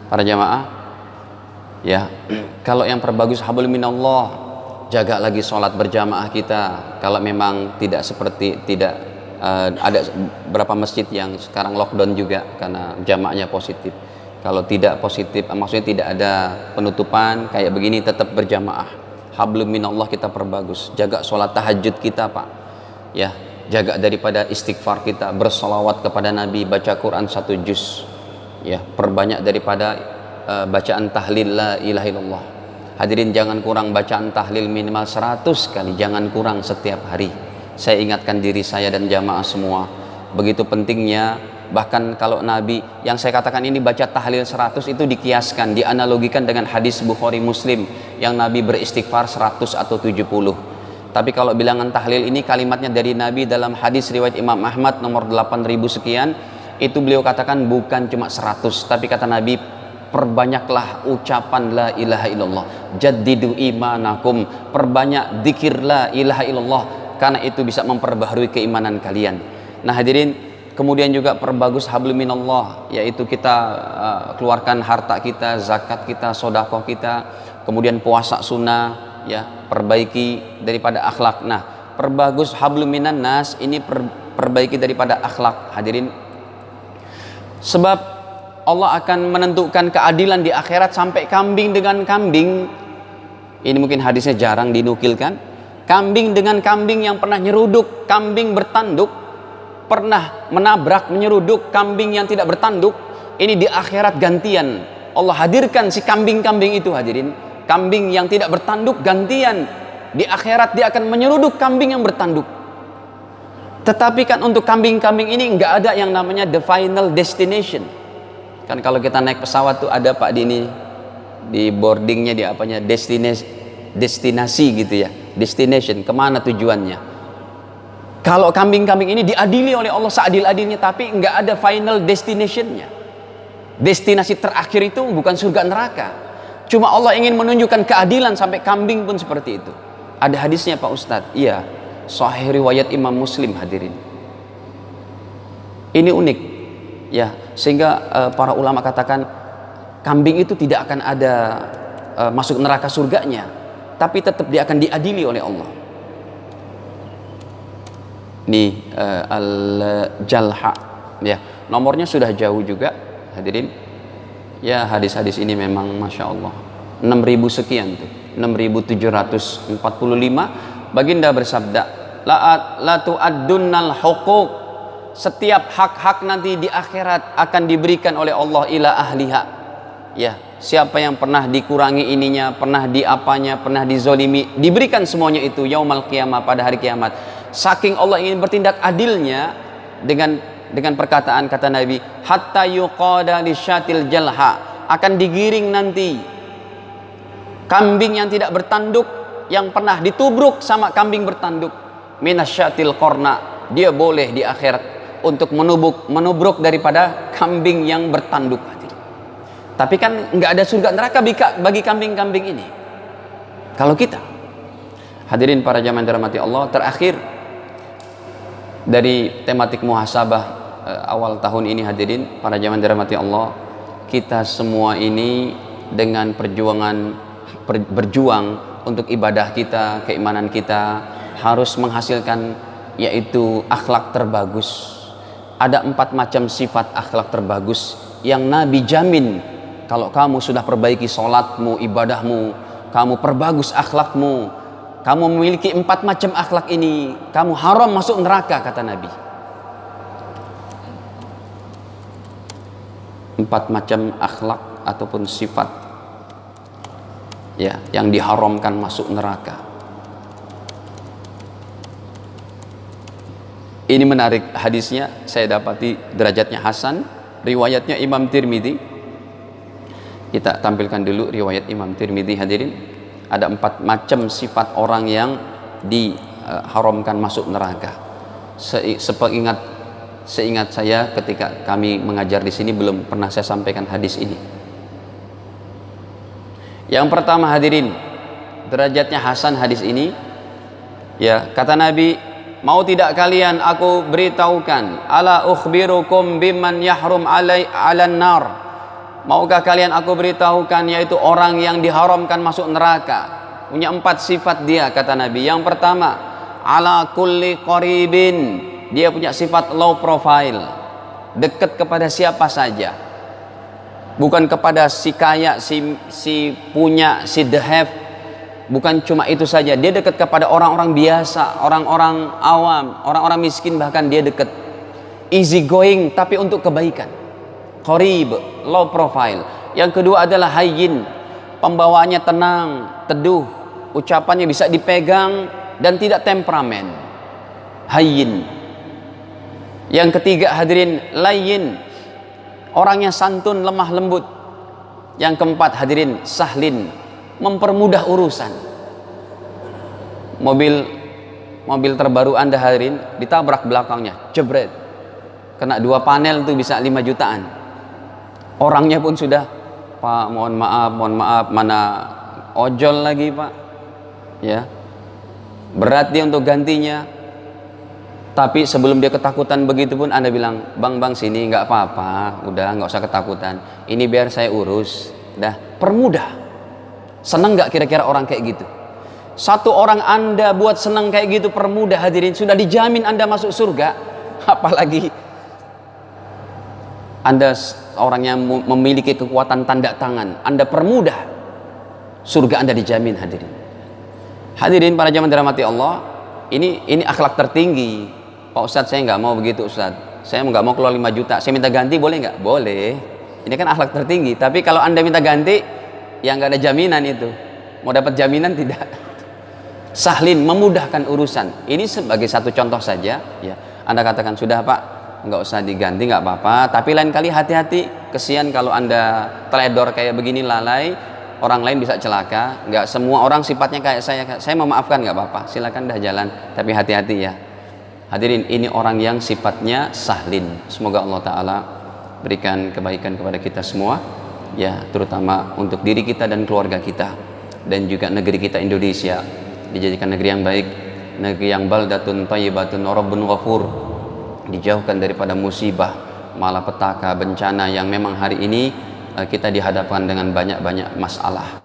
para jamaah, ya, kalau yang perbagus hablum minallah, jaga lagi sholat berjamaah kita. Kalau memang tidak ada berapa masjid yang sekarang lockdown juga karena jamaahnya positif. Kalau tidak positif, maksudnya tidak ada penutupan kayak begini, tetap berjamaah. Hablum minallah kita perbagus. Jaga sholat tahajud kita, Pak. Ya, jaga daripada istighfar kita, bersolawat kepada Nabi, baca Quran 1 juz. Ya, perbanyak daripada bacaan tahlil la ilaha illallah. Hadirin, jangan kurang bacaan tahlil minimal 100 kali, jangan kurang setiap hari. Saya ingatkan diri saya dan jamaah semua, begitu pentingnya. Bahkan kalau Nabi, yang saya katakan ini baca tahlil 100 itu dikiaskan, dianalogikan dengan hadis Bukhari Muslim yang Nabi beristighfar 100 atau 70. Tapi kalau bilangan tahlil ini kalimatnya dari Nabi dalam hadis riwayat Imam Ahmad nomor 8000 sekian, itu beliau katakan bukan cuma 100, tapi kata Nabi, perbanyaklah ucapan la ilaha illallah, jaddidu imanakum, perbanyak dzikir la ilaha illallah, karena itu bisa memperbaharui keimanan kalian. Nah hadirin, kemudian juga perbagus hablum minallah, yaitu kita keluarkan harta kita, zakat kita, sodakoh kita, kemudian puasa sunnah, ya, perbaiki daripada akhlak. Nah, perbagus hablum minan nas ini perbaiki daripada akhlak, hadirin. Sebab Allah akan menentukan keadilan di akhirat sampai kambing dengan kambing. Ini mungkin hadisnya jarang dinukilkan. Kambing dengan kambing yang pernah nyeruduk, kambing bertanduk, pernah menabrak, menyeruduk kambing yang tidak bertanduk, ini di akhirat gantian. Allah hadirkan si kambing-kambing itu, hadirin. Kambing yang tidak bertanduk gantian. Di akhirat dia akan menyeruduk kambing yang bertanduk. Tetapi kan untuk kambing-kambing ini nggak ada yang namanya the final destination. Kan kalau kita naik pesawat tuh ada Pak di boardingnya, di apanya, destinasi gitu ya. Destination, kemana tujuannya. Kalau kambing-kambing ini diadili oleh Allah seadil-adilnya, tapi nggak ada final destination-nya. Destinasi terakhir itu bukan surga neraka. Cuma Allah ingin menunjukkan keadilan sampai kambing pun seperti itu. Ada hadisnya Pak Ustadz. Iya, sahih riwayat Imam Muslim, hadirin. Ini unik, ya, sehingga para ulama katakan kambing itu tidak akan ada masuk neraka surganya, tapi tetap dia akan diadili oleh Allah. Nih al-jalha, ya, nomornya sudah jauh juga, hadirin. Ya, hadis-hadis ini memang masya Allah 6.000 sekian tuh, 6.745. Baginda bersabda, la tu'addunnal huquq, setiap hak-hak nanti di akhirat akan diberikan oleh Allah ila ahliha. Ya, siapa yang pernah dikurangi ininya, pernah diapanya, pernah dizolimi, diberikan semuanya itu yaumal qiyamah, pada hari kiamat. Saking Allah ingin bertindak adilnya dengan perkataan kata Nabi, hatta yuqada lisyatil jalha, akan digiring nanti kambing yang tidak bertanduk yang pernah ditubruk sama kambing bertanduk, minasyatil qarna, dia boleh di akhirat untuk menubruk daripada kambing yang bertanduk. Tapi kan nggak ada surga neraka bagi kambing-kambing ini. Kalau kita, hadirin para jamaah dirahmati Allah, terakhir dari tematik muhasabah awal tahun ini, hadirin para jamaah dirahmati Allah, kita semua ini dengan berjuang untuk ibadah kita, keimanan kita, harus menghasilkan yaitu akhlak terbagus. Ada 4 macam sifat akhlak terbagus yang Nabi jamin, kalau kamu sudah perbaiki sholatmu, ibadahmu, kamu perbagus akhlakmu, kamu memiliki 4 macam akhlak ini, kamu haram masuk neraka, kata Nabi. 4 macam akhlak ataupun sifat, ya, yang diharamkan masuk neraka. Ini menarik hadisnya, saya dapati derajatnya hasan, riwayatnya Imam Tirmidzi. Kita tampilkan dulu riwayat Imam Tirmidzi, hadirin. Ada 4 macam sifat orang yang diharamkan masuk neraka. Seingat saya ketika kami mengajar di sini belum pernah saya sampaikan hadis ini. Yang pertama, hadirin, derajatnya hasan hadis ini. Ya, kata Nabi, mau tidak kalian aku beritahukan, ala ukhbirukum biman yahrum alan nar, Maukah kalian aku beritahukan, yaitu orang yang diharamkan masuk neraka. Punya 4 sifat dia, kata Nabi. Yang pertama, ala kulli qaribin. Dia punya sifat low profile, dekat kepada siapa saja, bukan kepada si kaya, si punya, si the have. Bukan cuma itu saja, dia dekat kepada orang-orang biasa, orang-orang awam, orang-orang miskin, bahkan dia dekat. Easy going, tapi untuk kebaikan. Qarib, low profile. Yang kedua adalah hayyin, pembawaannya tenang, teduh, ucapannya bisa dipegang dan tidak temperamen. Hayyin. Yang ketiga hadirin, layyin, orangnya santun, lemah lembut. Yang keempat hadirin, sahlin, mempermudah urusan. Mobil terbaru Anda hadirin, ditabrak belakangnya, jebret, kena 2 panel tuh bisa 5 jutaan. Orangnya pun sudah, Pak mohon maaf, mana ojol lagi Pak, ya, berat dia untuk gantinya. Tapi sebelum dia ketakutan begitu pun Anda bilang, bang sini, nggak apa-apa, udah nggak usah ketakutan, ini biar saya urus, dah, permudah. Senang nggak kira-kira orang kayak gitu? Satu orang Anda buat senang kayak gitu, permudah hadirin, sudah dijamin Anda masuk surga. Apalagi Anda orang yang memiliki kekuatan tanda tangan, Anda permudah, surga Anda dijamin hadirin. Hadirin para jamaah dirahmati Allah, ini akhlak tertinggi. Pak Ustadz, saya nggak mau begitu Ustadz, saya nggak mau keluar 5 juta, saya minta ganti boleh nggak? Boleh, ini kan akhlak tertinggi. Tapi kalau Anda minta ganti, yang nggak ada jaminan itu, mau dapat jaminan tidak. Sahlin, memudahkan urusan. Ini sebagai satu contoh saja, ya. Anda katakan, sudah Pak, nggak usah diganti, nggak apa-apa, tapi lain kali hati-hati, kesian kalau Anda teledor kayak begini, lalai, orang lain bisa celaka. Nggak semua orang sifatnya kayak saya memaafkan, nggak apa-apa, silakan dah jalan, tapi hati-hati ya. Hadirin, ini orang yang sifatnya sahlin. Semoga Allah Ta'ala berikan kebaikan kepada kita semua, ya, terutama untuk diri kita dan keluarga kita, dan juga negeri kita Indonesia dijadikan negeri yang baik, negeri yang baldatun thayyibatun rabbun ghafur, dijauhkan daripada musibah, malapetaka, bencana yang memang hari ini kita dihadapkan dengan banyak-banyak masalah.